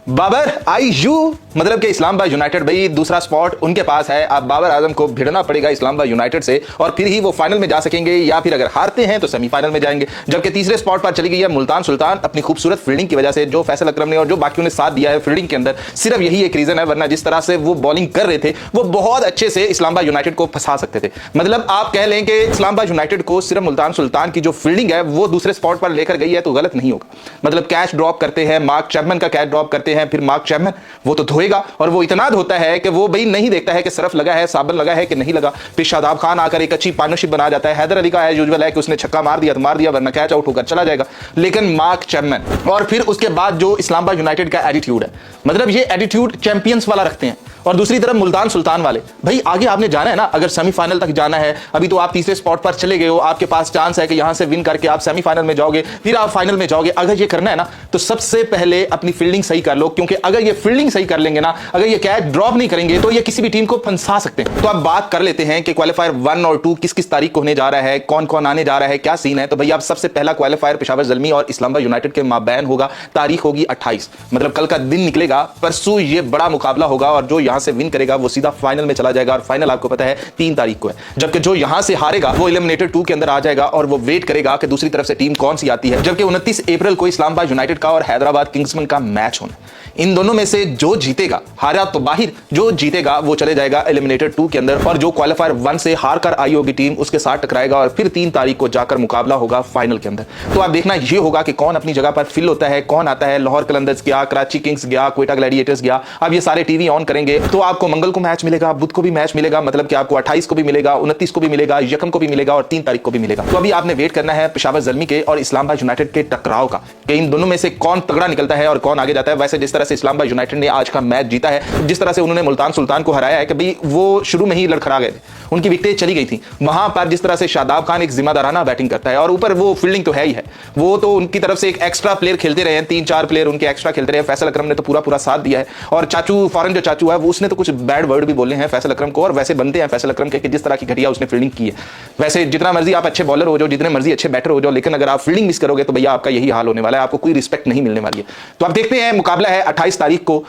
Babar IU मतलब कि Islamabad United भाई दूसरा स्पॉट उनके पास है। अब बाबर आजम को भिड़ना पड़ेगा इस्लामाबाद यूनाइटेड से और फिर ही वो फाइनल में जा सकेंगे, या फिर अगर हारते हैं तो सेमीफाइनल में जाएंगे। जबकि तीसरे स्पॉट पर चली गई है मुल्तान सुल्तान अपनी खूबसूरत फील्डिंग की वजह से। जो फैसल अकरम ने और जो बाकियों ने साथ दिया है फील्डिंग के अंदर, सिर्फ यही एक रीजन है, वरना जिस तरह से वो बॉलिंग कर रहे थे वो बहुत अच्छे से इस्लामाबाद यूनाइटेड को फंसा सकते थे। मतलब आप कह लें कि इस्लामाबाद यूनाइटेड को सिर्फ मुल्तान सुल्तान की जो फील्डिंग है वो दूसरे स्पॉट पर लेकर गई है तो गलत नहीं होगा। मतलब कैच ड्रॉप करते हैं, मार्क चैपमैन का कैच ड्रॉप करते हैं, फिर मार्क चैपमैन वो तो धोएगा और वो इतना धोता है कि वो भाई नहीं देखता है कि सरफ लगा है, साबन लगा है कि नहीं लगा। फिर शादाब खान आकर एक अच्छी पार्टनरशिप बना जाता है। हैदर अली का एज यूजुअल है कि उसने छक्का मार दिया तो मार दिया, वरना कैच आउट होकर चला जाएगा। लेकिन मार्क चैपमैन और फिर उसके बाद जो इस्लामाबाद यूनाइटेड का एटीट्यूड है, मतलब ये एटीट्यूड चैंपियंस वाला रखते हैं। और दूसरी तरफ मुल्तान सुल्तान वाले, भाई आगे आपने जाना है ना, अगर सेमीफाइनल तक जाना है, अभी तो आप तीसरे स्पॉट पर चले गए हो, आपके पास चांस है कि यहां से विन करके आप सेमीफाइनल में जाओगे, फिर आप फाइनल में जाओगे। अगर ये करना है ना तो सबसे पहले अपनी फील्डिंग सही कर लो, क्योंकि अगर ये फील्डिंग सही कर लेंगे ना, अगर ये कैच ड्रॉप नहीं करेंगे तो ये किसी भी टीम को फंसा सकते हैं। तो अब बात कर लेते हैं कि क्वालिफायर 1 और 2 किस किस तारीख को होने जा रहा है, कौन कौन आने जा रहा है, क्या सीन है। तो भाई आप सबसे पहला क्वालिफायर पेशावर ज़ल्मी और इस्लामाबाद यूनाइटेड के माबैन होगा। तारीख होगी 28, मतलब कल का दिन निकलेगा, परसों ये बड़ा मुकाबला होगा और जो यहां से विन करेगा वो सीधा फाइनल में चला जाएगा। और फाइनल आपको पता है 3 तारीख को है, जबकि जो यहां से हारेगा वो एलिमिनेटर 2 के अंदर आ जाएगा और वो वेट करेगा कि दूसरी तरफ से टीम कौन सी आती है। जबकि 29 अप्रैल को इस्लामाबाद यूनाइटेड का और हैदराबाद किंग्समैन का मैच होना। इन दोनों में से जो जीतेगा, हारा तो बाहर, जो जीतेगा वो चले जाएगा एलिमिनेटर 2 के अंदर और जो क्वालिफायर 1 से हार कर आई होगी टीम उसके साथ टकराएगा और फिर 3 तारीख को जाकर मुकाबला होगा फाइनल के अंदर। तो आप देखना ये होगा कि कौन अपनी जगह पर फिल होता है, कौन आता है। लाहौर कलंदर्स गया, कराची किंग्स गया, क्वेटा ग्लैडिएटर्स गया। अब ये सारे टीवी ऑन करेंगे तो आपको मंगल को मैच मिलेगा, बुध को भी मैच मिलेगा, मतलब कि आपको 28 को भी मिलेगा, 29 को भी मिलेगा, यकम को भी मिलेगा और 3 तारीख को भी मिलेगा। तो अभी आपने वेट करना है पेशावर ज़ल्मी के और इस्लामाबाद यूनाइटेड के टकराव का, कि इन दोनों में से कौन तगड़ा निकलता है और कौन आगे जाता है। वैसे जिस तरह से इस्लामाबाद यूनाइटेड ने आज का मैच जीता है, जिस तरह से उन्होंने मुल्तान सुल्तान को हराया है कि भाई वो शुरू में ही लड़खड़ा गए थे, उनकी विकेटें चली गई थी। वहां पर जिस तरह से शादाब खान एक जिम्मेदाराना बैटिंग करता है और ऊपर वो फील्डिंग तो है ही है, वो तो उनकी तरफ से एक एक्स्ट्रा प्लेयर खेलते रहे हैं, 3-4 प्लेयर उनके एक्स्ट्रा खेलते रहे। फैसल अकरम ने तो पूरा साथ दिया है और चाचू फॉरन जो चाचू है वो उसने तो कुछ बैड वर्ड भी बोले हैं फैसल अकरम को। और वैसे बनते हैं फैसल अकरम के कि जिस तरह की घटिया उसने फील्डिंग की है। वैसे जितना मर्जी आप अच्छे बॉलर हो जाओ, जितने मर्जी अच्छे बैटर हो जाओ, लेकिन अगर आप फील्डिंग मिस करोगे तो भैया आपका यही हाल होने वाला है, आपको कोई रिस्पेक्ट नहीं मिलने वाली है। तो आप देखते हैं मुकाबला है 28 तारीख को,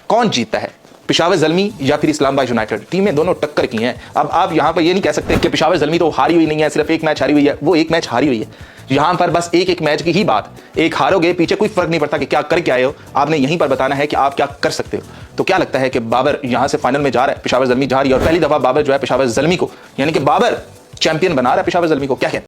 कौन जीतता है, पेशावर ज़ल्मी या फिर इस्लामाबाद यूनाइटेड। टीमें दोनों टक्कर की हैं। अब आप यहां पर ये नहीं कह सकते कि पेशावर ज़ल्मी तो हारी हुई नहीं है, सिर्फ एक मैच हारी हुई है। वो एक मैच हारी हुई है, यहां पर बस एक मैच की ही बात, एक हारोगे पीछे कोई फर्क नहीं पड़ता कि क्या करके आए हो, आपने यहीं पर बताना है कि आप क्या कर सकते हो। तो क्या लगता है कि बाबर यहां से फाइनल में जा रहा है, पेशावर ज़ल्मी जा रही है और पहली दफा बाबर जो है पेशावर ज़ल्मी को, यानी कि बाबर चैंपियन बना रहा है पेशावर ज़ल्मी को, क्या कहते हैं?